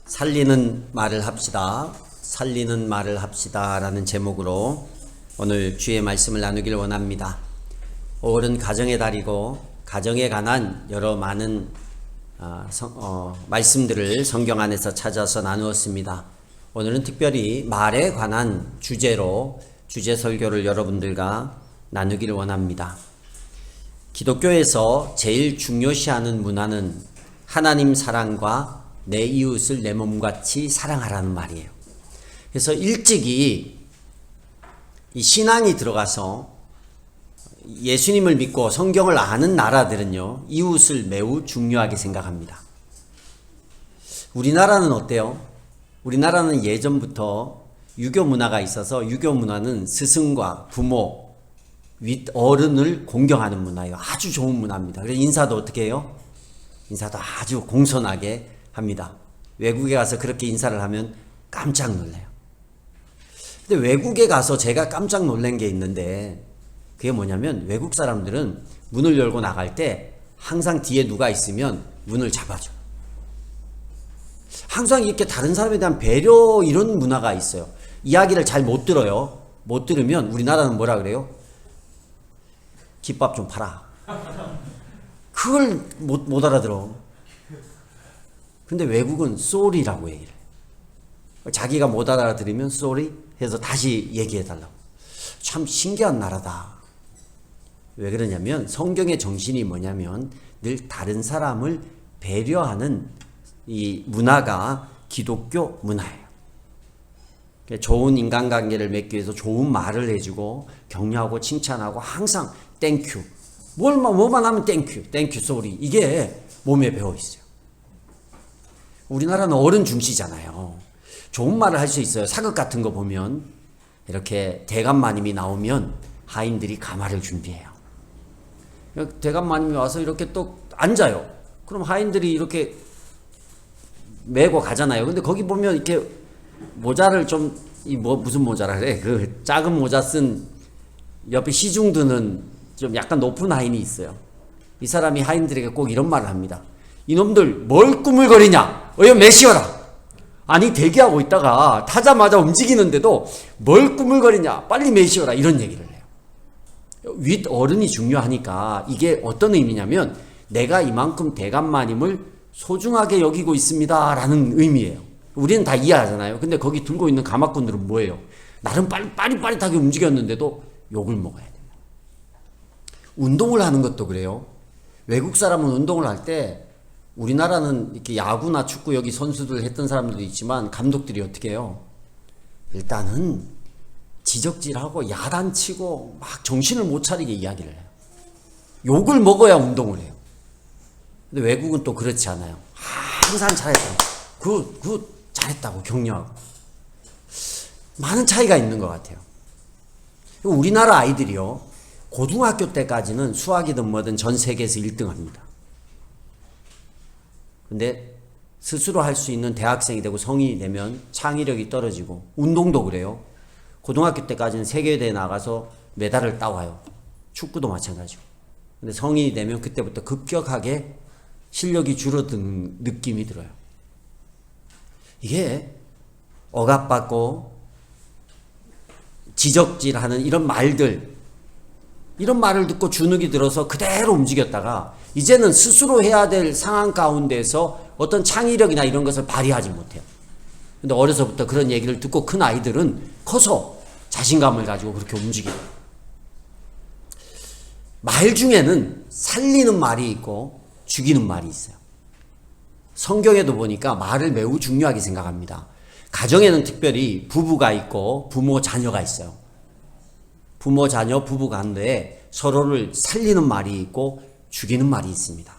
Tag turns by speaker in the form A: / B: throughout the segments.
A: 살리는 말을 합시다. 살리는 말을 합시다 라는 제목으로 오늘 주의 말씀을 나누길 원합니다. 5월은 가정의 달이고 가정에 관한 여러 많은 말씀들을 성경 안에서 찾아서 나누었습니다. 오늘은 특별히 말에 관한 주제로 주제 설교를 여러분들과 나누기를 원합니다. 기독교에서 제일 중요시하는 문화는 하나님 사랑과 내 이웃을 내 몸같이 사랑하라는 말이에요. 그래서 일찍이 이 신앙이 들어가서 예수님을 믿고 성경을 아는 나라들은요, 이웃을 매우 중요하게 생각합니다. 우리나라는 어때요? 우리나라는 예전부터 유교 문화가 있어서 유교 문화는 스승과 부모, 윗 어른을 공경하는 문화예요. 아주 좋은 문화입니다. 그래서 인사도 어떻게 해요? 인사도 아주 공손하게 합니다. 외국에 가서 그렇게 인사를 하면 깜짝 놀래요. 근데 외국에 가서 제가 깜짝 놀란 게 있는데, 그게 뭐냐면 외국 사람들은 문을 열고 나갈 때 항상 뒤에 누가 있으면 문을 잡아줘. 항상 이렇게 다른 사람에 대한 배려, 이런 문화가 있어요. 이야기를 잘 못 들어요. 못 들으면 우리나라는 뭐라 그래요? 김밥 좀 팔아. 그걸 못 알아들어. 근데 외국은 sorry라고 얘기를 해요. 자기가 못 알아들으면 sorry 해서 다시 얘기해달라고. 참 신기한 나라다. 왜 그러냐면 성경의 정신이 뭐냐면 늘 다른 사람을 배려하는 이 문화가 기독교 문화예요. 좋은 인간관계를 맺기 위해서 좋은 말을 해주고 격려하고 칭찬하고 항상 땡큐. 뭐만 하면 땡큐, 땡큐, 쏘리. 이게 몸에 배어있어요. 우리나라는 어른 중시잖아요. 좋은 말을 할 수 있어요. 사극 같은 거 보면 이렇게 대감마님이 나오면 하인들이 가마를 준비해요. 대감마님이 와서 이렇게 또 앉아요. 그럼 하인들이 이렇게 메고 가잖아요. 근데 거기 보면 이렇게 모자를 좀, 무슨 모자라 그래? 그 작은 모자 쓴 옆에 시중 드는 좀 약간 높은 하인이 있어요. 이 사람이 하인들에게 꼭 이런 말을 합니다. 이놈들 뭘 꾸물거리냐? 어여 매시어라. 아니 대기하고 있다가 타자마자 움직이는데도 뭘 꾸물거리냐? 빨리 매시어라. 이런 얘기를 해요. 윗 어른이 중요하니까 이게 어떤 의미냐면 내가 이만큼 대감마님을 소중하게 여기고 있습니다 라는 의미예요. 우리는 다 이해하잖아요. 근데 거기 들고 있는 가마꾼들은 뭐예요? 나름 빠릿빠릿하게 움직였는데도 욕을 먹어야 돼요. 운동을 하는 것도 그래요. 외국 사람은 운동을 할 때, 우리나라는 이렇게 야구나 축구 여기 선수들 했던 사람들도 있지만 감독들이 어떻게 해요? 일단은 지적질하고 야단치고 막 정신을 못 차리게 이야기를 해요. 욕을 먹어야 운동을 해요. 근데 외국은 또 그렇지 않아요. 항상 잘했다고. 잘했다고 격려하고. 많은 차이가 있는 것 같아요. 우리나라 아이들이요, 고등학교 때까지는 수학이든 뭐든 전 세계에서 1등 합니다. 근데 스스로 할 수 있는 대학생이 되고 성인이 되면 창의력이 떨어지고, 운동도 그래요. 고등학교 때까지는 세계대회에 나가서 메달을 따와요. 축구도 마찬가지고. 근데 성인이 되면 그때부터 급격하게 실력이 줄어드는 느낌이 들어요. 이게 억압받고 지적질하는 이런 말들, 이런 말을 듣고 주눅이 들어서 그대로 움직였다가 이제는 스스로 해야 될 상황 가운데서 어떤 창의력이나 이런 것을 발휘하지 못해요. 근데 어려서부터 그런 얘기를 듣고 큰 아이들은 커서 자신감을 가지고 그렇게 움직여요. 말 중에는 살리는 말이 있고 죽이는 말이 있어요. 성경에도 보니까 말을 매우 중요하게 생각합니다. 가정에는 특별히 부부가 있고 부모 자녀가 있어요. 부모 자녀 부부 간에 서로를 살리는 말이 있고 죽이는 말이 있습니다.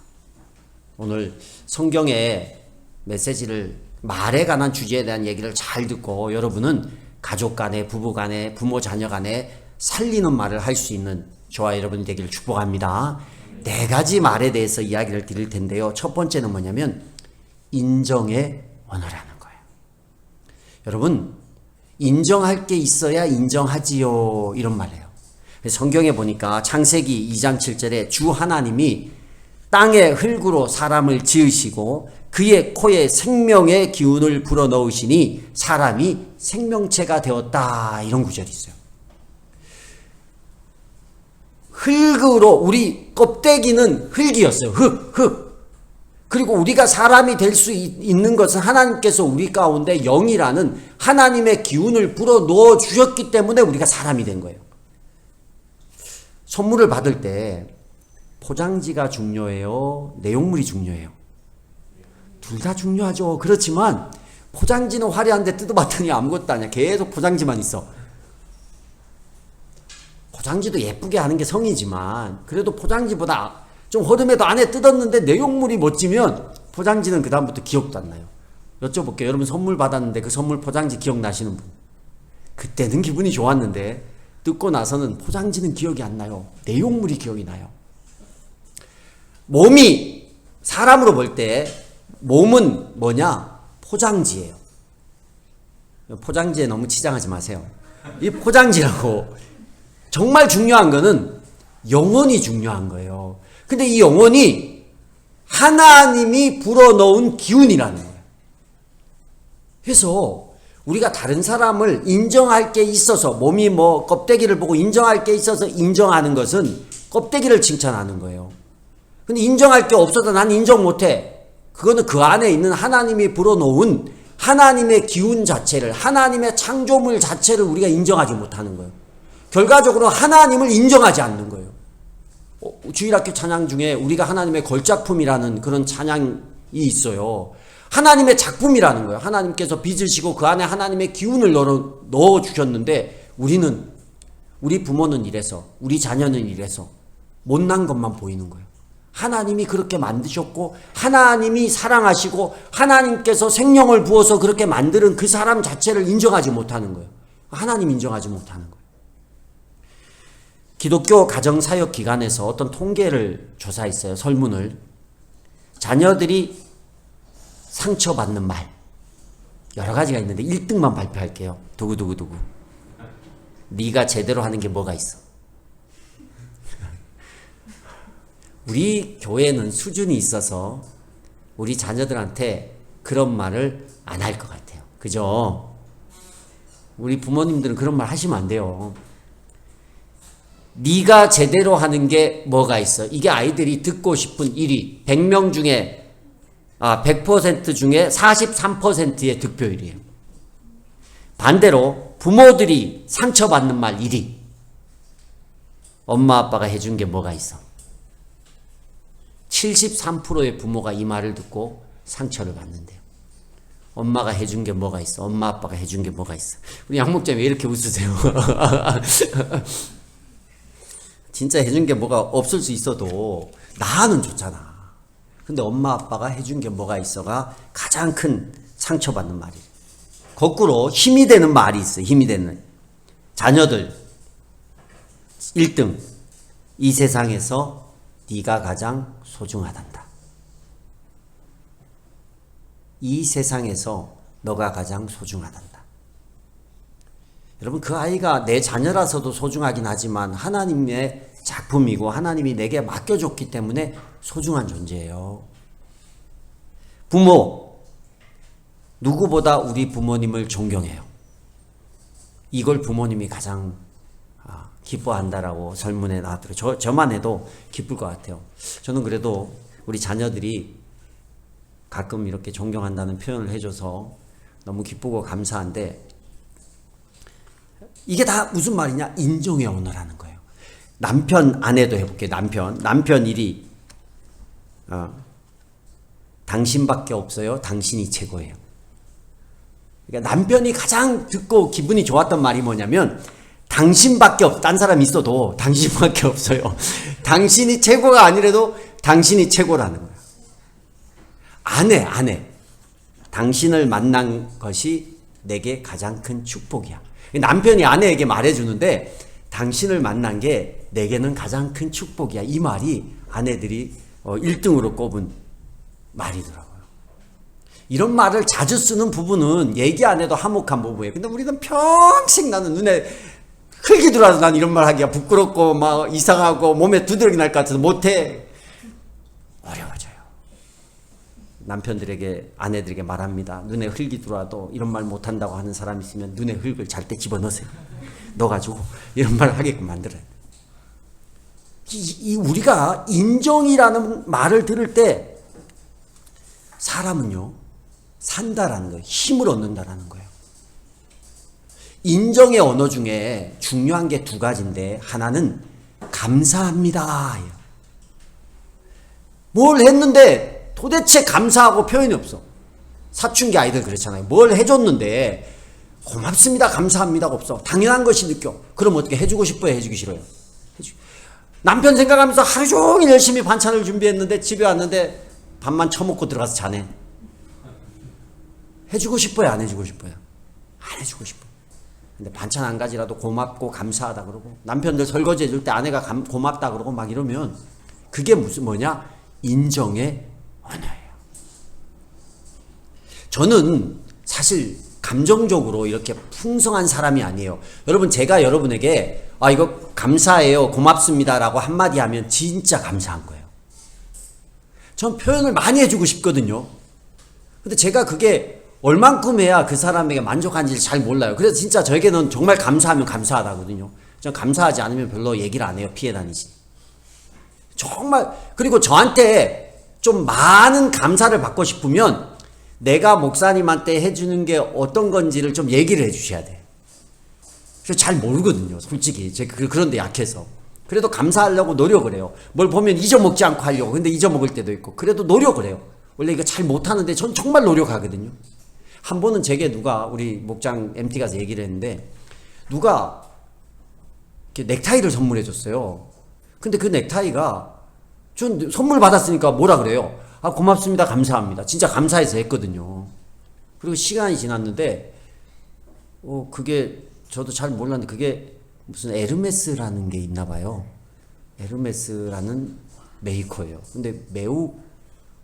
A: 오늘 성경의 메시지를 말에 관한 주제에 대한 얘기를 잘 듣고 여러분은 가족 간에 부부 간에 부모 자녀 간에 살리는 말을 할 수 있는 저와 여러분이 되기를 축복합니다. 4가지 말에 대해서 이야기를 드릴 텐데요. 첫 번째는 뭐냐면 인정의 언어라는 거예요. 여러분, 인정할 게 있어야 인정하지요, 이런 말이에요. 성경에 보니까 창세기 2장 7절에 주 하나님이 땅의 흙으로 사람을 지으시고 그의 코에 생명의 기운을 불어넣으시니 사람이 생명체가 되었다. 이런 구절이 있어요. 흙으로, 우리 껍데기는 흙이었어요. 흙. 그리고 우리가 사람이 될 수 있는 것은 하나님께서 우리 가운데 영이라는 하나님의 기운을 불어넣어 주셨기 때문에 우리가 사람이 된 거예요. 선물을 받을 때 포장지가 중요해요? 내용물이 중요해요? 둘 다 중요하죠. 그렇지만 포장지는 화려한데 뜯어봤더니 아무것도 아니야. 계속 포장지만 있어. 포장지도 예쁘게 하는 게 성이지만 그래도 포장지보다 좀 허름해도 안에 뜯었는데 내용물이 멋지면 포장지는 그 다음부터 기억도 안 나요. 여쭤볼게요. 여러분 선물 받았는데 그 선물 포장지 기억나시는 분? 그때는 기분이 좋았는데 뜯고 나서는 포장지는 기억이 안 나요. 내용물이 기억이 나요. 몸이, 사람으로 볼 때 몸은 뭐냐? 포장지예요. 포장지에 너무 치장하지 마세요. 이 포장지라고 정말 중요한 거는 영혼이 중요한 거예요. 근데 이 영혼이 하나님이 불어넣은 기운이라는 거예요. 그래서 우리가 다른 사람을 인정할 게 있어서, 몸이 뭐 껍데기를 보고 인정할 게 있어서 인정하는 것은 껍데기를 칭찬하는 거예요. 근데 인정할 게 없어서 난 인정 못해. 그거는 그 안에 있는 하나님이 불어넣은 하나님의 기운 자체를, 하나님의 창조물 자체를 우리가 인정하지 못하는 거예요. 결과적으로 하나님을 인정하지 않는 거예요. 주일학교 찬양 중에 우리가 하나님의 걸작품이라는 그런 찬양이 있어요. 하나님의 작품이라는 거예요. 하나님께서 빚으시고 그 안에 하나님의 기운을 넣어주셨는데 우리 부모는 이래서, 우리 자녀는 이래서 못난 것만 보이는 거예요. 하나님이 그렇게 만드셨고 하나님이 사랑하시고 하나님께서 생명을 부어서 그렇게 만드는 그 사람 자체를 인정하지 못하는 거예요. 하나님 인정하지 못하는 거예요. 기독교 가정사역기관에서 어떤 통계를 조사했어요. 설문을. 자녀들이 상처받는 말 여러 가지가 있는데 1등만 발표할게요. 두구두구두구. 네가 제대로 하는 게 뭐가 있어? 우리 교회는 수준이 있어서 우리 자녀들한테 그런 말을 안 할 것 같아요. 그죠? 우리 부모님들은 그런 말 하시면 안 돼요. 네가 제대로 하는 게 뭐가 있어? 이게 아이들이 듣고 싶은 1위. 100명 중에 100% 중에 43%의 득표율이에요. 반대로 부모들이 상처받는 말 1위. 엄마 아빠가 해준 게 뭐가 있어? 73%의 부모가 이 말을 듣고 상처를 받는데요. 엄마가 해준 게 뭐가 있어? 엄마 아빠가 해준 게 뭐가 있어? 우리 양목장 왜 이렇게 웃으세요? 진짜 해준 게 뭐가 없을 수 있어도 나는 좋잖아. 근데 엄마 아빠가 해준 게 뭐가 있어가 가장 큰 상처받는 말이에요. 거꾸로 힘이 되는 말이 있어요. 힘이 되는. 자녀들 1등. 이 세상에서 네가 가장 소중하단다. 이 세상에서 너가 가장 소중하단다. 여러분 그 아이가 내 자녀라서도 소중하긴 하지만 하나님의 작품이고 하나님이 내게 맡겨줬기 때문에 소중한 존재예요. 부모, 누구보다 우리 부모님을 존경해요. 이걸 부모님이 가장 기뻐한다라고 설문에 나왔더라고요. 저만 해도 기쁠 것 같아요. 저는 그래도 우리 자녀들이 가끔 이렇게 존경한다는 표현을 해줘서 너무 기쁘고 감사한데 이게 다 무슨 말이냐? 인정의 언어라는 거예요. 남편, 아내도 해볼게요. 남편 일이 당신밖에 없어요. 당신이 최고예요. 그러니까 남편이 가장 듣고 기분이 좋았던 말이 뭐냐면 당신밖에 없어. 딴 사람 있어도 당신밖에 없어요. 당신이 최고가 아니라도 당신이 최고라는 거예요. 아내. 당신을 만난 것이 내게 가장 큰 축복이야. 남편이 아내에게 말해주는데 당신을 만난 게 내게는 가장 큰 축복이야. 이 말이 아내들이 1등으로 꼽은 말이더라고요. 이런 말을 자주 쓰는 부부는 얘기 안 해도 화목한 부부예요. 근데 우리는 평생 나는 눈에 흙이 들어와서 난 이런 말 하기가 부끄럽고 막 이상하고 몸에 두드러기 날 것 같아서 못해. 남편들에게, 아내들에게 말합니다. 눈에 흙이 들어와도 이런 말 못한다고 하는 사람이 있으면 눈에 흙을 잘 때 집어넣으세요. 넣어가지고 이런 말 하게끔 만들어요. 우리가 인정이라는 말을 들을 때 사람은요, 산다라는 거예요. 힘을 얻는다라는 거예요. 인정의 언어 중에 중요한 게 두 가지인데, 하나는 감사합니다. 뭘 했는데 도대체 감사하고 표현이 없어. 사춘기 아이들 그렇잖아요. 뭘 해줬는데 고맙습니다, 감사합니다가 없어. 당연한 것이 느껴. 그럼 어떻게 해주고 싶어요, 해주기 싫어요? 남편 생각하면서 하루 종일 열심히 반찬을 준비했는데 집에 왔는데 밥만 처먹고 들어가서 자네. 해주고 싶어요, 안 해주고 싶어요? 안 해주고 싶어요. 근데 반찬 한 가지라도 고맙고 감사하다 그러고, 남편들 설거지 해줄 때 아내가 고맙다 그러고 막 이러면 그게 무슨 뭐냐? 인정의 언어예요. 저는 사실 감정적으로 이렇게 풍성한 사람이 아니에요. 여러분, 제가 여러분에게 이거 감사해요, 고맙습니다 라고 한마디 하면 진짜 감사한 거예요. 전 표현을 많이 해주고 싶거든요. 근데 제가 그게 얼만큼 해야 그 사람에게 만족한지를 잘 몰라요. 그래서 진짜 저에게는 정말 감사하면 감사하다거든요. 전 감사하지 않으면 별로 얘기를 안 해요. 피해 다니지. 정말. 그리고 저한테 좀 많은 감사를 받고 싶으면 내가 목사님한테 해주는 게 어떤 건지를 좀 얘기를 해주셔야 돼. 그래서 잘 모르거든요, 솔직히. 제가 그런데 약해서. 그래도 감사하려고 노력을 해요. 뭘 보면 잊어먹지 않고 하려고. 근데 잊어먹을 때도 있고. 그래도 노력을 해요. 원래 이거 잘 못하는데 전 정말 노력하거든요. 한 번은 제게 누가, 우리 목장 MT 가서 얘기를 했는데, 누가 이렇게 넥타이를 선물해 줬어요. 근데 그 넥타이가, 전 선물 받았으니까 뭐라 그래요? 고맙습니다, 감사합니다. 진짜 감사해서 했거든요. 그리고 시간이 지났는데, 그게 저도 잘 몰랐는데, 그게 무슨 에르메스라는 게 있나 봐요. 에르메스라는 메이커예요. 근데 매우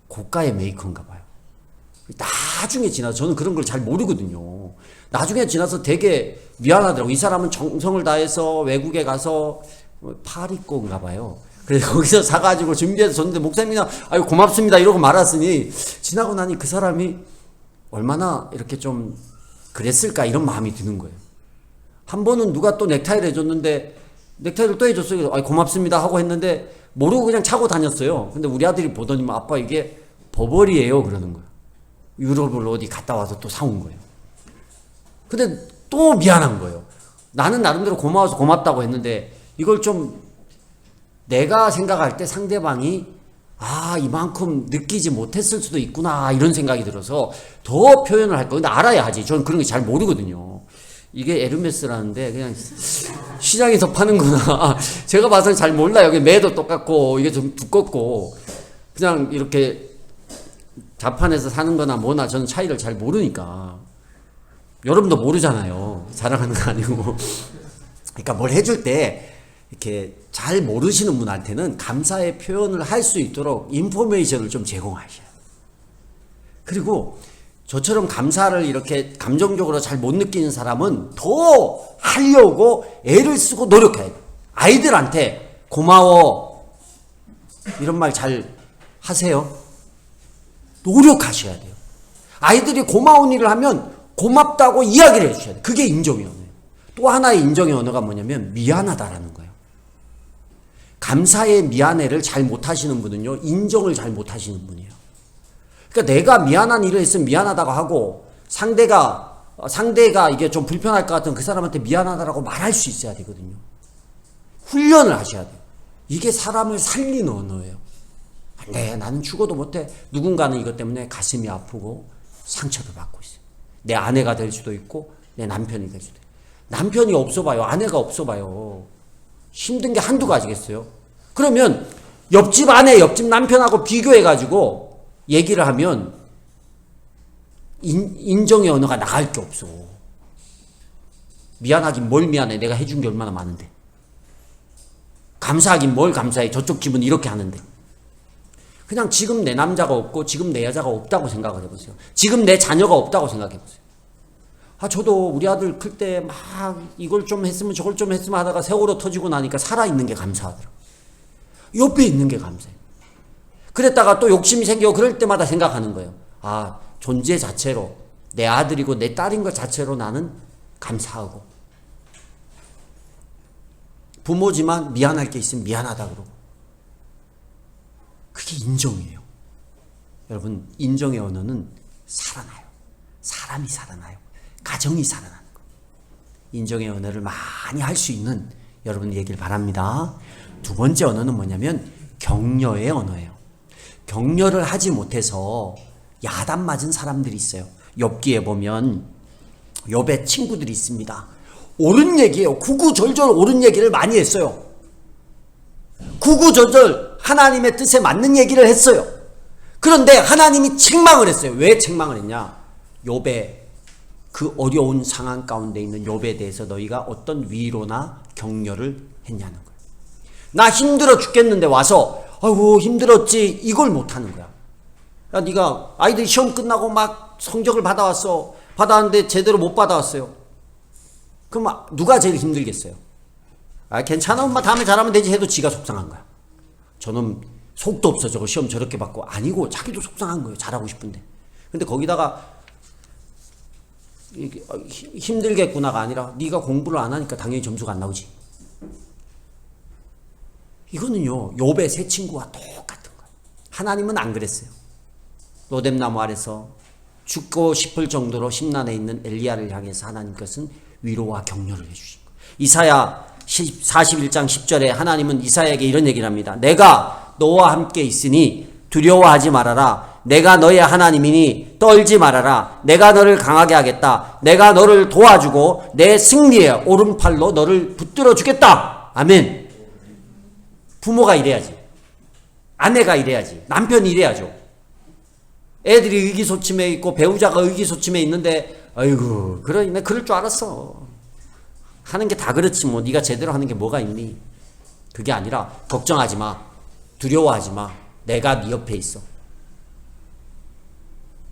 A: 고가의 메이커인가 봐요. 나중에 지나서, 저는 그런 걸 잘 모르거든요. 나중에 지나서 되게 미안하더라고. 이 사람은 정성을 다해서 외국에 가서 파리코인가 봐요. 그래서 거기서 사가지고 준비해서 줬는데, 목사님이나 아유 고맙습니다 이러고 말았으니, 지나고 나니 그 사람이 얼마나 이렇게 좀 그랬을까 이런 마음이 드는 거예요. 한 번은 누가 또 넥타이를 해줬는데, 넥타이를 또 해줬어요. 아유 고맙습니다 하고 했는데 모르고 그냥 차고 다녔어요. 근데 우리 아들이 보더니 아빠 이게 버버리예요 그러는 거예요. 유럽을 어디 갔다 와서 또 사온 거예요. 근데 또 미안한 거예요. 나는 나름대로 고마워서 고맙다고 했는데, 이걸 좀 내가 생각할 때 상대방이 이만큼 느끼지 못했을 수도 있구나 이런 생각이 들어서 더 표현을 할 거. 근데 알아야 하지. 저는 그런 게 잘 모르거든요. 이게 에르메스라는데 그냥 시장에서 파는구나. 제가 봐서는 잘 몰라요. 매도 똑같고 이게 좀 두껍고 그냥 이렇게 자판에서 사는 거나 뭐나 저는 차이를 잘 모르니까. 여러분도 모르잖아요. 자랑하는 거 아니고. 그러니까 뭘 해줄 때 이렇게 잘 모르시는 분한테는 감사의 표현을 할 수 있도록 인포메이션을 좀 제공하셔요. 그리고 저처럼 감사를 이렇게 감정적으로 잘 못 느끼는 사람은 더 하려고 애를 쓰고 노력해야 돼요. 아이들한테 고마워 이런 말 잘 하세요. 노력하셔야 돼요. 아이들이 고마운 일을 하면 고맙다고 이야기를 해주셔야 돼요. 그게 인정의 언어예요. 또 하나의 인정의 언어가 뭐냐면 미안하다라는 거예요. 감사의 미안해를 잘 못하시는 분은요, 인정을 잘 못하시는 분이에요. 그러니까 내가 미안한 일을 했으면 미안하다고 하고, 상대가 이게 좀 불편할 것 같으면 그 사람한테 미안하다라고 말할 수 있어야 되거든요. 훈련을 하셔야 돼요. 이게 사람을 살리는 언어예요. 네, 나는 죽어도 못해. 누군가는 이것 때문에 가슴이 아프고 상처를 받고 있어요. 내 아내가 될 수도 있고 내 남편이 될 수도 있고. 남편이 없어봐요. 아내가 없어봐요. 힘든 게 한두 가지겠어요. 그러면 옆집 아내, 옆집 남편하고 비교해가지고 얘기를 하면 인정의 언어가 나갈 게 없어. 미안하긴 뭘 미안해. 내가 해준 게 얼마나 많은데. 감사하긴 뭘 감사해. 저쪽 집은 이렇게 하는데. 그냥 지금 내 남자가 없고 지금 내 여자가 없다고 생각을 해보세요. 지금 내 자녀가 없다고 생각해보세요. 저도 우리 아들 클 때 막 이걸 좀 했으면 저걸 좀 했으면 하다가 세월호 터지고 나니까 살아있는 게 감사하더라고요. 옆에 있는 게 감사해요. 그랬다가 또 욕심이 생기고 그럴 때마다 생각하는 거예요. 아, 존재 자체로 내 아들이고 내 딸인 것 자체로 나는 감사하고, 부모지만 미안할 게 있으면 미안하다 그러고. 그게 인정이에요. 여러분, 인정의 언어는 살아나요. 사람이 살아나요. 가정이 살아나는 거예요. 인정의 언어를 많이 할 수 있는 여러분 되길 바랍니다. 두 번째 언어는 뭐냐면 격려의 언어예요. 격려를 하지 못해서 야단 맞은 사람들이 있어요. 욥기에 보면 욥의 친구들이 있습니다. 옳은 얘기예요. 구구절절 옳은 얘기를 많이 했어요. 구구절절 하나님의 뜻에 맞는 얘기를 했어요. 그런데 하나님이 책망을 했어요. 왜 책망을 했냐? 욥의 그 어려운 상황 가운데 있는 욥에 대해서 너희가 어떤 위로나 격려를 했냐는 거예요. 나 힘들어 죽겠는데 와서 아이고 힘들었지, 이걸 못하는 거야. 야, 네가 아이들이 시험 끝나고 막 성적을 받아왔는데 제대로 못 받아왔어요. 그럼 누가 제일 힘들겠어요? 아, 괜찮아 엄마 다음에 잘하면 되지 해도 지가 속상한 거야. 저는 속도 없어 저거 시험 저렇게 받고. 아니고 자기도 속상한 거예요. 잘하고 싶은데. 근데 거기다가 힘들겠구나가 아니라 네가 공부를 안 하니까 당연히 점수가 안 나오지. 이거는요 욥의 새 친구와 똑같은 거예요. 하나님은 안 그랬어요. 로뎀나무 아래서 죽고 싶을 정도로 심란해 있는 엘리야를 향해서 하나님께서는 위로와 격려를 해주신 거예요. 이사야 41장 10절에 하나님은 이사야에게 이런 얘기를 합니다. 내가 너와 함께 있으니 두려워하지 말아라. 내가 너의 하나님이니 떨지 말아라. 내가 너를 강하게 하겠다. 내가 너를 도와주고 내 승리의 오른팔로 너를 붙들어 주겠다. 아멘. 부모가 이래야지. 아내가 이래야지. 남편이 이래야죠. 애들이 의기소침해 있고 배우자가 의기소침해 있는데 아이고 그러네 그럴 줄 알았어. 하는 게 다 그렇지 뭐 네가 제대로 하는 게 뭐가 있니? 그게 아니라 걱정하지 마. 두려워하지 마. 내가 네 옆에 있어.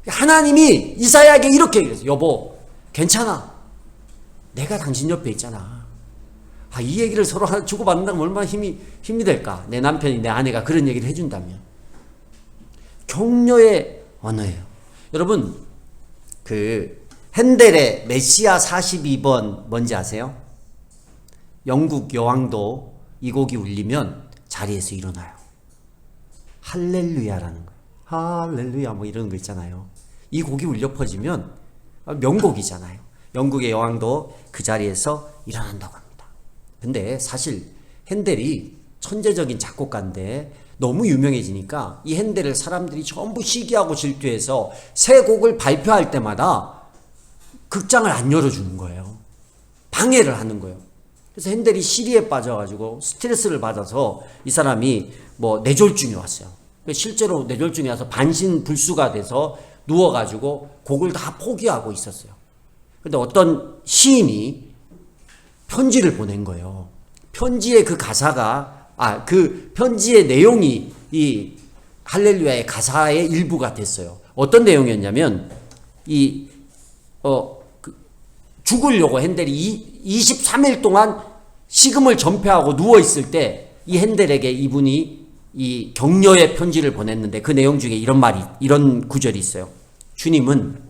A: 하나님이 이사야에게 이렇게 얘기했어요. 여보 괜찮아. 내가 당신 옆에 있잖아. 아, 이 얘기를 서로 주고받는다면 얼마나 힘이 될까? 내 남편이 내 아내가 그런 얘기를 해준다면. 격려의 언어예요. 여러분 그 핸델의 메시아 42번 뭔지 아세요? 영국 여왕도 이 곡이 울리면 자리에서 일어나요. 할렐루야라는 거예요. 할렐루야 뭐 이런 거 있잖아요. 이 곡이 울려 퍼지면 명곡이잖아요. 영국의 여왕도 그 자리에서 일어난다고 합니다. 근데 사실 핸델이 천재적인 작곡가인데 너무 유명해지니까 이 핸델을 사람들이 전부 시기하고 질투해서 새 곡을 발표할 때마다 극장을 안 열어주는 거예요. 방해를 하는 거예요. 그래서 핸델이 시리에 빠져가지고 스트레스를 받아서 이 사람이 뭐 뇌졸중이 왔어요. 실제로 뇌졸중이 와서 반신불수가 돼서 누워가지고 곡을 다 포기하고 있었어요. 근데 어떤 시인이 편지를 보낸 거예요. 편지의 그 가사가 그 편지의 내용이 이 할렐루야의 가사의 일부가 됐어요. 어떤 내용이었냐면 죽으려고 핸델이 23일 동안 식음을 전폐하고 누워있을 때 이 핸델에게 이분이 이 격려의 편지를 보냈는데 그 내용 중에 이런 구절이 있어요. 주님은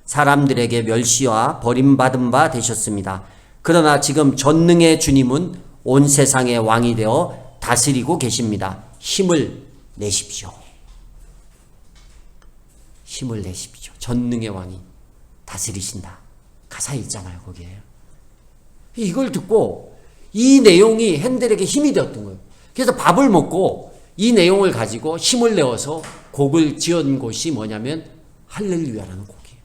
A: 사람들에게 멸시와 버림받은 바 되셨습니다. 그러나 지금 전능의 주님은 온 세상의 왕이 되어 다스리고 계십니다. 힘을 내십시오. 힘을 내십시오. 전능의 왕이 다스리신다. 가사에 있잖아요, 거기에. 이걸 듣고 이 내용이 핸델에게 힘이 되었던 거예요. 그래서 밥을 먹고 이 내용을 가지고 힘을 내어서 곡을 지은 곳이 뭐냐면 할렐루야라는 곡이에요.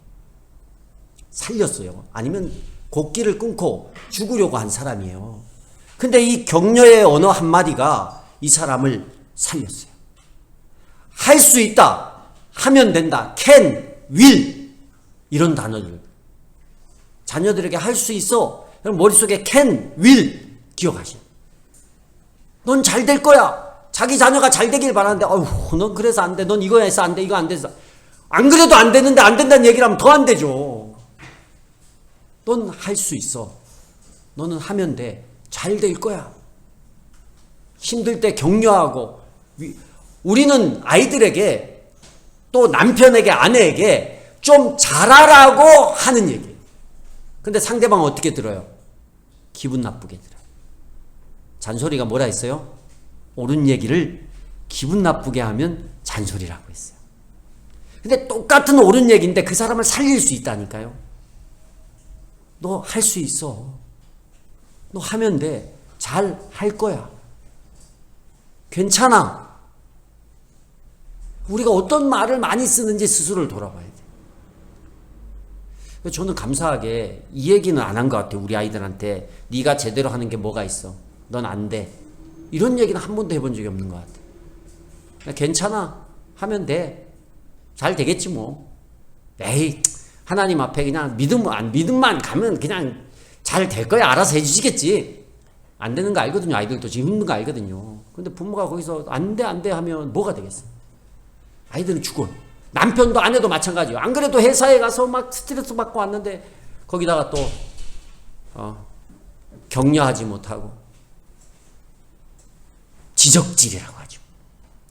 A: 살렸어요. 아니면 곡기를 끊고 죽으려고 한 사람이에요. 근데 이 격려의 언어 한마디가 이 사람을 살렸어요. 할 수 있다. 하면 된다. can, will 이런 단어들. 자녀들에게 할 수 있어. 머릿속에 can, will 기억하셔. 넌 잘 될 거야. 자기 자녀가 잘 되길 바라는데 넌 그래서 안 돼. 넌 이거 해서 안 돼. 이거 안 돼서. 안 그래도 안 되는데 안 된다는 얘기를 하면 더 안 되죠. 넌 할 수 있어. 너는 하면 돼. 잘 될 거야. 힘들 때 격려하고 우리는 아이들에게 또 남편에게 아내에게 좀 잘하라고 하는 얘기예요. 근데 상대방은 어떻게 들어요? 기분 나쁘게 들어요. 잔소리가 뭐라 했어요? 옳은 얘기를 기분 나쁘게 하면 잔소리라고 했어요. 근데 똑같은 옳은 얘기인데 그 사람을 살릴 수 있다니까요. 너 할 수 있어. 너 하면 돼. 잘 할 거야. 괜찮아. 우리가 어떤 말을 많이 쓰는지 스스로를 돌아봐야 돼. 저는 감사하게 이 얘기는 안 한 것 같아요. 우리 아이들한테 네가 제대로 하는 게 뭐가 있어. 넌 안 돼. 이런 얘기는 한 번도 해본 적이 없는 것 같아요. 괜찮아. 하면 돼. 잘 되겠지 뭐. 에이, 하나님 앞에 그냥 믿음만 가면 그냥 잘 될 거야. 알아서 해주시겠지. 안 되는 거 알거든요. 아이들도 지금 힘든 거 알거든요. 근데 부모가 거기서 안 돼 하면 뭐가 되겠어? 아이들은 죽어. 남편도 아내도 마찬가지예요. 안 그래도 회사에 가서 막 스트레스 받고 왔는데 거기다가 또 격려하지 못하고 지적질이라고 하죠.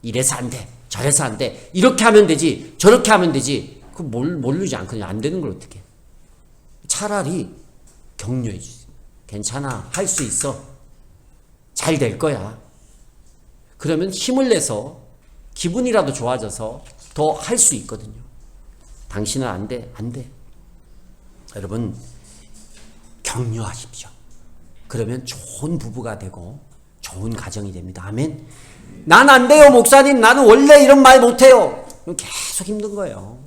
A: 이래서 안 돼. 저래서 안 돼. 이렇게 하면 되지. 저렇게 하면 되지. 그 모르지 않거든요. 안 되는 걸 어떻게. 차라리 격려해 주세요. 괜찮아. 할 수 있어. 잘 될 거야. 그러면 힘을 내서 기분이라도 좋아져서 더 할 수 있거든요. 당신은 안 돼. 안 돼. 여러분 격려하십시오. 그러면 좋은 부부가 되고 좋은 가정이 됩니다. 아멘. 난 안 돼요 목사님. 나는 원래 이런 말 못해요. 계속 힘든 거예요.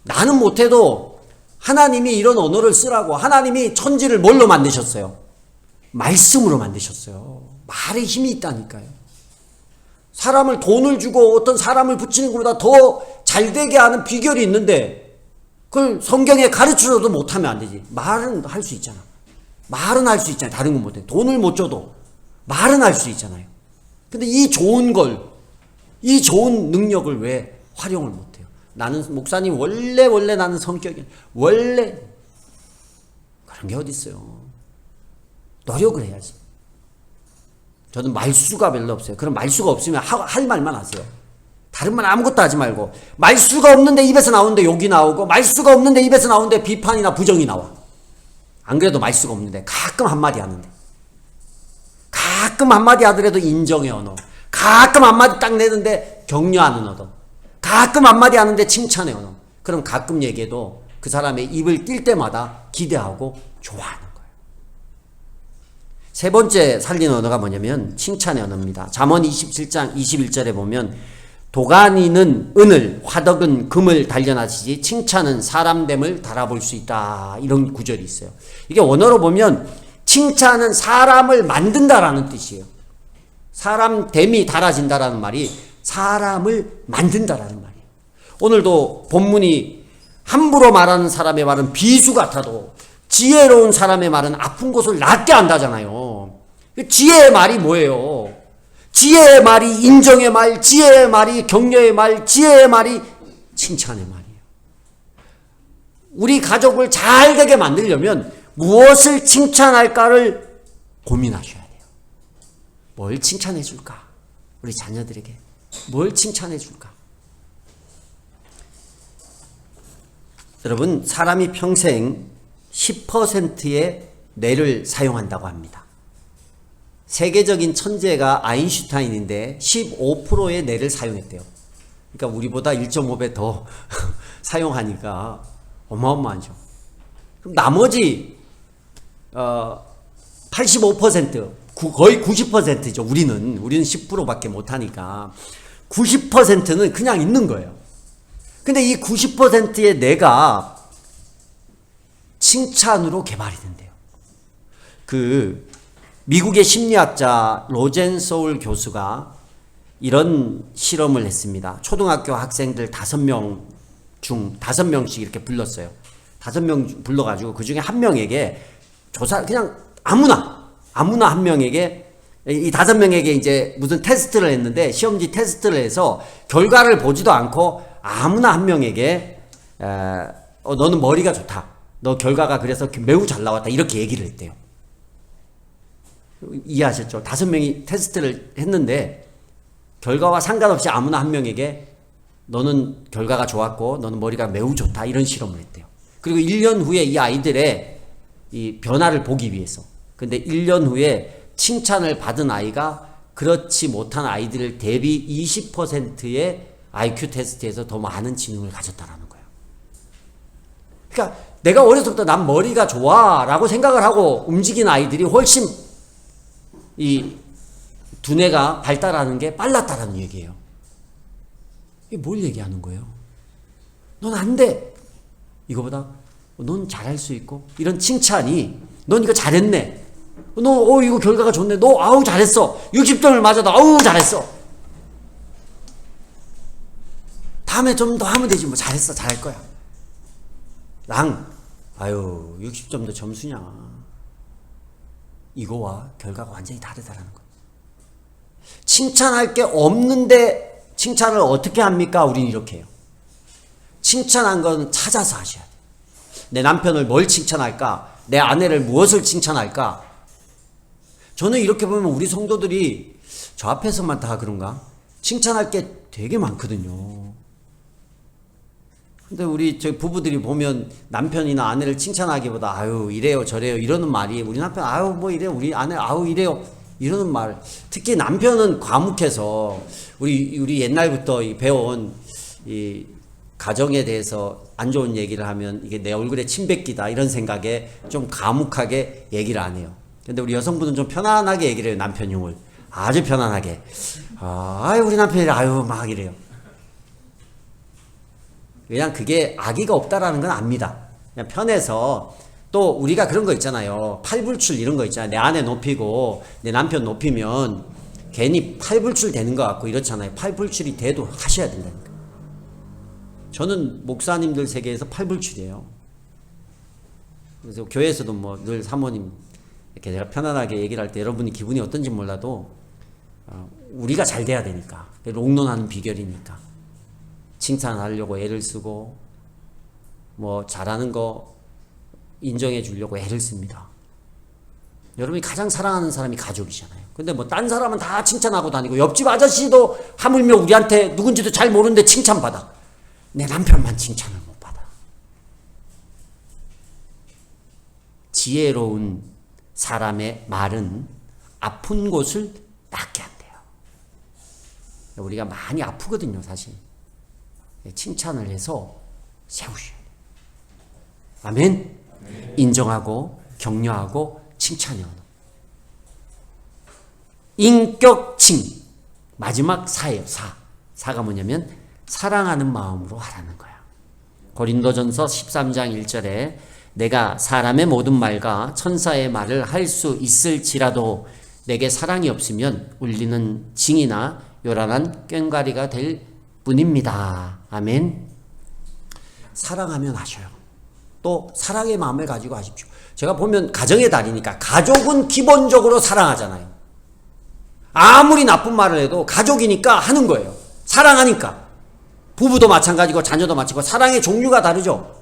A: 나는 못해도 하나님이 이런 언어를 쓰라고. 하나님이 천지를 뭘로 만드셨어요? 말씀으로 만드셨어요. 말에 힘이 있다니까요. 사람을 돈을 주고 어떤 사람을 붙이는 것보다 더 잘되게 하는 비결이 있는데 그걸 성경에 가르쳐줘도 못하면 안 되지. 말은 할 수 있잖아. 말은 할 수 있잖아요. 다른 건 못해. 돈을 못 줘도 말은 할 수 있잖아요. 근데 이 좋은 걸, 이 좋은 능력을 왜 활용을 못해요? 나는 목사님 원래 나는 성격이 원래 그런 게 어디 있어요? 노력을 해야지. 저는 말수가 별로 없어요. 그럼 말수가 없으면 할 말만 하세요. 다른 말 아무것도 하지 말고. 말수가 없는데 입에서 나오는데 욕이 나오고 말수가 없는데 입에서 나오는데 비판이나 부정이 나와. 안 그래도 말수가 없는데 가끔 한마디 하는데 가끔 한마디 하더라도 인정의 언어, 가끔 한마디 딱 내는데 격려하는 언어, 가끔 한마디 하는데 칭찬의 언어. 그럼 가끔 얘기해도 그 사람의 입을 띌 때마다 기대하고 좋아하는 거예요. 세 번째 살린 언어가 뭐냐면 칭찬의 언어입니다. 잠언 27장 21절에 보면 도가니는 은을, 화덕은 금을 단련하시지 칭찬은 사람됨을 달아볼 수 있다. 이런 구절이 있어요. 이게 원어로 보면 칭찬은 사람을 만든다라는 뜻이에요. 사람됨이 달아진다라는 말이 사람을 만든다라는 말이에요. 오늘도 본문이 함부로 말하는 사람의 말은 비수 같아도 지혜로운 사람의 말은 아픈 곳을 낫게 한다잖아요. 지혜의 말이 뭐예요? 지혜의 말이 인정의 말, 지혜의 말이 격려의 말, 지혜의 말이 칭찬의 말이에요. 우리 가족을 잘 되게 만들려면 무엇을 칭찬할까를 고민하셔야 돼요. 뭘 칭찬해 줄까? 우리 자녀들에게 뭘 칭찬해 줄까? 여러분, 사람이 평생 10%의 뇌를 사용한다고 합니다. 세계적인 천재가 아인슈타인인데 15%의 뇌를 사용했대요. 그러니까 우리보다 1.5배 더 사용하니까 어마어마하죠. 그럼 나머지 85%, 거의 90%죠. 우리는 10%밖에 못하니까 90%는 그냥 있는 거예요. 근데 이 90%의 뇌가 칭찬으로 개발이 된대요. 미국의 심리학자 로젠 소울 교수가 이런 실험을 했습니다. 초등학교 학생들 5명 중 5명씩 이렇게 불렀어요. 5명 불러가지고 그 중에 한 명에게 그냥 아무나 한 명에게 이 5명에게 이제 무슨 테스트를 했는데 시험지 테스트를 해서 결과를 보지도 않고 아무나 한 명에게 너는 머리가 좋다. 너 결과가 그래서 매우 잘 나왔다. 이렇게 얘기를 했대요. 이해하셨죠? 5명이 테스트를 했는데 결과와 상관없이 아무나 한 명에게 너는 결과가 좋았고 너는 머리가 매우 좋다 이런 실험을 했대요. 그리고 1년 후에 이 아이들의 이 변화를 보기 위해서. 근데 1년 후에 칭찬을 받은 아이가 그렇지 못한 아이들 대비 20%의 IQ 테스트에서 더 많은 지능을 가졌다라는 거예요. 그러니까 내가 어려서부터 난 머리가 좋아 라고 생각을 하고 움직인 아이들이 훨씬 이 두뇌가 발달하는 게 빨랐다라는 얘기예요. 이게 뭘 얘기하는 거예요? 넌 안 돼. 이거보다 넌 잘할 수 있고 이런 칭찬이 넌 이거 잘했네. 너 이거 결과가 좋네. 너 아우 잘했어. 60점을 맞아도 아우 잘했어. 다음에 좀 더 하면 되지 뭐. 잘했어. 잘할 거야. 아유 60점도 점수냐. 이거와 결과가 완전히 다르다라는 거예요. 칭찬할 게 없는데 칭찬을 어떻게 합니까? 우린 이렇게 해요. 칭찬한 건 찾아서 하셔야 돼요. 내 남편을 뭘 칭찬할까? 내 아내를 무엇을 칭찬할까? 저는 이렇게 보면 우리 성도들이 저 앞에서만 다 그런가? 칭찬할 게 되게 많거든요. 근데 우리 저 부부들이 보면 남편이나 아내를 칭찬하기보다 아유 이래요 저래요 이러는 말이 우리 남편 아유 뭐 이래요 우리 아내 아유 이래요 이러는 말. 특히 남편은 과묵해서 우리 옛날부터 배워온 이 가정에 대해서 안 좋은 얘기를 하면 이게 내 얼굴에 침 뱉기다 이런 생각에 좀 과묵하게 얘기를 안 해요. 근데 우리 여성분은 좀 편안하게 얘기를 해요. 남편용을 아주 편안하게. 아유 우리 남편이 아유 막 이래요. 그냥 그게 악의가 없다라는 건 압니다. 그냥 편해서. 또 우리가 그런 거 있잖아요. 팔불출 이런 거 있잖아요. 내 아내 높이고 내 남편 높이면 괜히 팔불출 되는 것 같고 이렇잖아요. 팔불출이 돼도 하셔야 된다니까. 저는 목사님들 세계에서 팔불출이에요. 그래서 교회에서도 뭐 늘 사모님 이렇게 제가 편안하게 얘기를 할 때 여러분이 기분이 어떤지 몰라도 우리가 잘 돼야 되니까. 롱런하는 비결이니까. 칭찬하려고 애를 쓰고 뭐 잘하는 거 인정해 주려고 애를 씁니다. 여러분이 가장 사랑하는 사람이 가족이잖아요. 근데 뭐 딴 사람은 다 칭찬하고 다니고 옆집 아저씨도 하물며 우리한테 누군지도 잘 모르는데 칭찬받아. 내 남편만 칭찬을 못 받아. 지혜로운 사람의 말은 아픈 곳을 낫게 한대요. 우리가 많이 아프거든요, 사실. 칭찬을 해서 세우셔야 돼요. 아멘? 인정하고 격려하고 칭찬해요. 인격칭. 마지막 사예요. 사가 뭐냐면 사랑하는 마음으로 하라는 거야. 고린도전서 13장 1절에 내가 사람의 모든 말과 천사의 말을 할 수 있을지라도 내게 사랑이 없으면 울리는 징이나 요란한 꽹과리가 될 뿐입니다. 아멘. 사랑하면 하셔요. 또 사랑의 마음을 가지고 하십시오. 제가 보면 가정의 달이니까 가족은 기본적으로 사랑하잖아요. 아무리 나쁜 말을 해도 가족이니까 하는 거예요. 사랑하니까. 부부도 마찬가지고 자녀도 마찬가지고 사랑의 종류가 다르죠.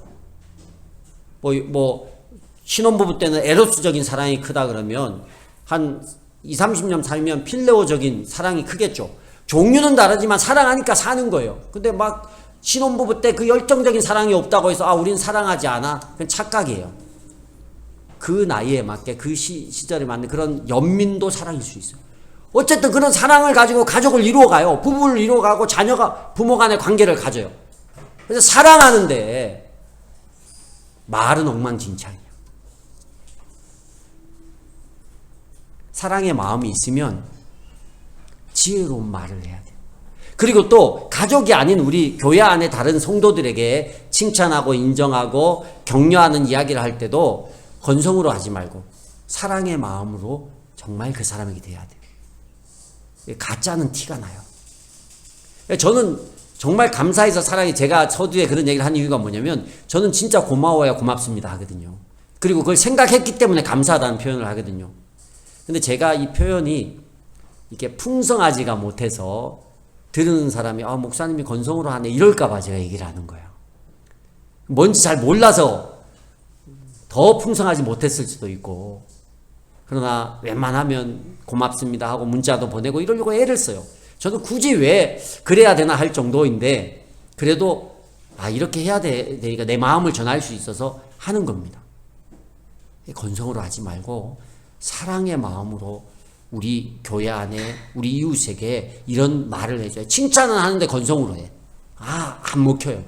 A: 신혼부부 때는 에로스적인 사랑이 크다 그러면 한 20-30년 살면 필레오적인 사랑이 크겠죠. 종류는 다르지만 사랑하니까 사는 거예요. 근데 막 신혼부부 때 그 열정적인 사랑이 없다고 해서 우린 사랑하지 않아? 그건 착각이에요. 그 나이에 맞게 그 시절에 맞는 그런 연민도 사랑일 수 있어요. 어쨌든 그런 사랑을 가지고 가족을 이루어가요. 부부를 이루어가고 자녀가 부모 간의 관계를 가져요. 그래서 사랑하는데 말은 엉망진창이에요. 사랑의 마음이 있으면 지혜로운 말을 해야 돼요. 그리고 또 가족이 아닌 우리 교회 안에 다른 성도들에게 칭찬하고 인정하고 격려하는 이야기를 할 때도 건성으로 하지 말고 사랑의 마음으로 정말 그 사람에게 돼야 돼요. 가짜는 티가 나요. 저는 정말 감사해서 사랑이 제가 서두에 그런 얘기를 한 이유가 뭐냐면 저는 진짜 고마워야 고맙습니다 하거든요. 그리고 그걸 생각했기 때문에 감사하다는 표현을 하거든요. 근데 제가 이 표현이 이게 풍성하지가 못해서 들은 사람이 목사님이 건성으로 하네 이럴까봐 제가 얘기를 하는 거예요. 뭔지 잘 몰라서 더 풍성하지 못했을 수도 있고 그러나 웬만하면 고맙습니다 하고 문자도 보내고 이러려고 애를 써요. 저는 굳이 왜 그래야 되나 할 정도인데 그래도 이렇게 해야 되니까 내 마음을 전할 수 있어서 하는 겁니다. 건성으로 하지 말고 사랑의 마음으로 우리 교회 안에 우리 이웃에게 이런 말을 해줘요. 칭찬은 하는데 건성으로 해. 안 먹혀요.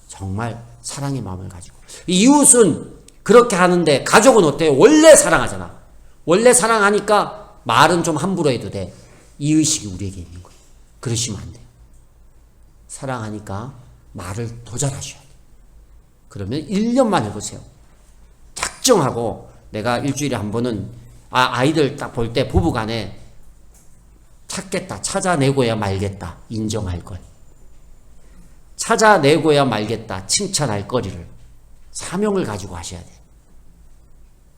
A: 정말 사랑의 마음을 가지고. 이웃은 그렇게 하는데 가족은 어때요? 원래 사랑하잖아. 원래 사랑하니까 말은 좀 함부로 해도 돼. 이 의식이 우리에게 있는 거예요. 그러시면 안 돼요. 사랑하니까 말을 더 잘하셔야 돼요. 그러면 1년만 해보세요. 작정하고 내가 일주일에 한 번은 아이들 딱 볼 때 부부간에 찾겠다. 찾아내고야 말겠다. 인정할 것. 찾아내고야 말겠다. 칭찬할 거리를. 사명을 가지고 하셔야 돼.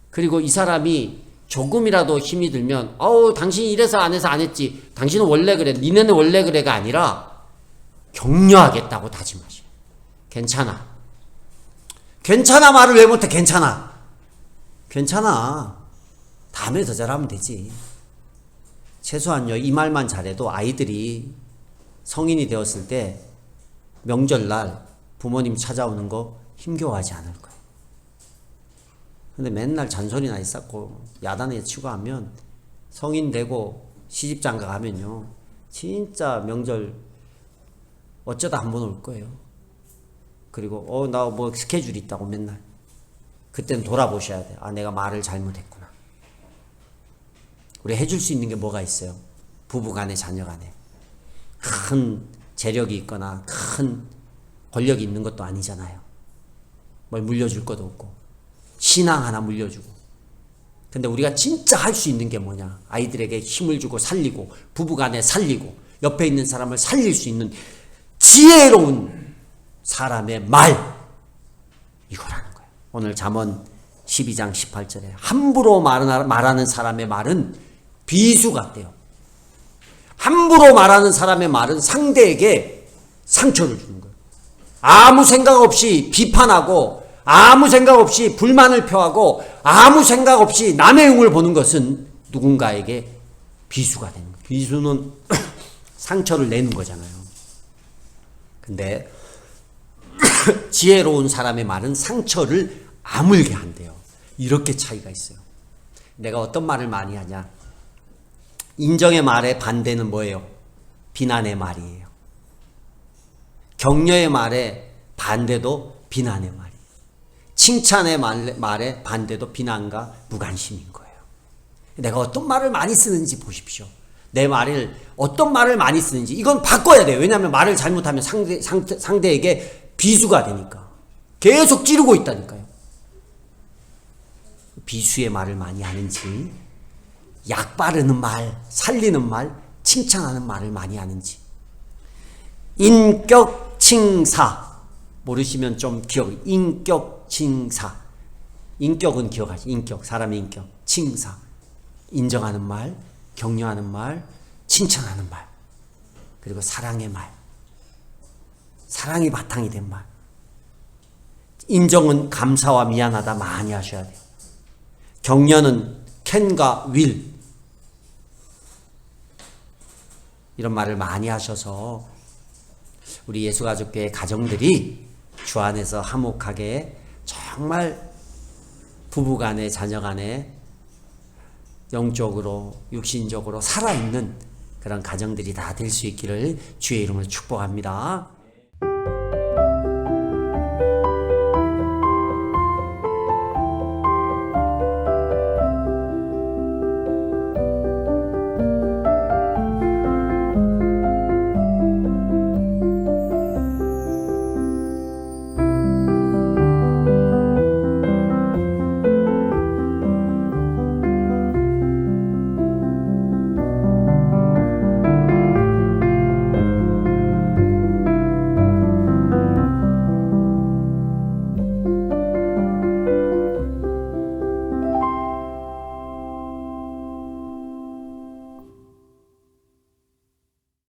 A: 그리고 이 사람이 조금이라도 힘이 들면 당신이 이래서 안 해서 안 했지. 당신은 원래 그래. 니네는 원래 그래가 아니라 격려하겠다고 다짐하셔. 괜찮아. 괜찮아 말을 왜 못해. 괜찮아. 괜찮아. 다음에 더 잘하면 되지. 최소한요 이 말만 잘해도 아이들이 성인이 되었을 때 명절날 부모님 찾아오는 거 힘겨워하지 않을 거예요. 근데 맨날 잔소리나 쌓고 야단에 치고 하면 성인 되고 시집장가 가면요 진짜 명절 어쩌다 한 번 올 거예요. 그리고 나 뭐 스케줄 있다고 맨날. 그때는 돌아보셔야 돼요. 내가 말을 잘못했구나. 우리 해줄 수 있는 게 뭐가 있어요? 부부간에 자녀간에 큰 재력이 있거나 큰 권력이 있는 것도 아니잖아요. 뭘 물려줄 것도 없고 신앙 하나 물려주고. 근데 우리가 진짜 할 수 있는 게 뭐냐? 아이들에게 힘을 주고 살리고 부부간에 살리고 옆에 있는 사람을 살릴 수 있는 지혜로운 사람의 말, 이거라는 거예요. 오늘 잠언 12장 18절에 함부로 말하는 사람의 말은 비수 같대요. 함부로 말하는 사람의 말은 상대에게 상처를 주는 거예요. 아무 생각 없이 비판하고 아무 생각 없이 불만을 표하고 아무 생각 없이 남의 흉을 보는 것은 누군가에게 비수가 되는 거예요. 비수는 상처를 내는 거잖아요. 근데 지혜로운 사람의 말은 상처를 아물게 한대요. 이렇게 차이가 있어요. 내가 어떤 말을 많이 하냐? 인정의 말의 반대는 뭐예요? 비난의 말이에요. 격려의 말의 반대도 비난의 말이에요. 칭찬의 말의 반대도 비난과 무관심인 거예요. 내가 어떤 말을 많이 쓰는지 보십시오. 내 말을 어떤 말을 많이 쓰는지 이건 바꿔야 돼요. 왜냐하면 말을 잘못하면 상대에게 비수가 되니까. 계속 찌르고 있다니까요. 비수의 말을 많이 하는지 약 바르는 말, 살리는 말, 칭찬하는 말을 많이 하는지. 인격칭사 모르시면 좀 인격칭사. 인격은 기억하시. 인격, 사람의 인격. 칭사, 인정하는 말, 격려하는 말, 칭찬하는 말, 그리고 사랑의 말, 사랑이 바탕이 된 말. 인정은 감사와 미안하다 많이 하셔야 돼요. 격려는 캔과 윌, 이런 말을 많이 하셔서 우리 예수가족교회 가정들이 주 안에서 화목하게 정말 부부간에 자녀간에 영적으로 육신적으로 살아있는 그런 가정들이 다 될 수 있기를 주의 이름으로 축복합니다.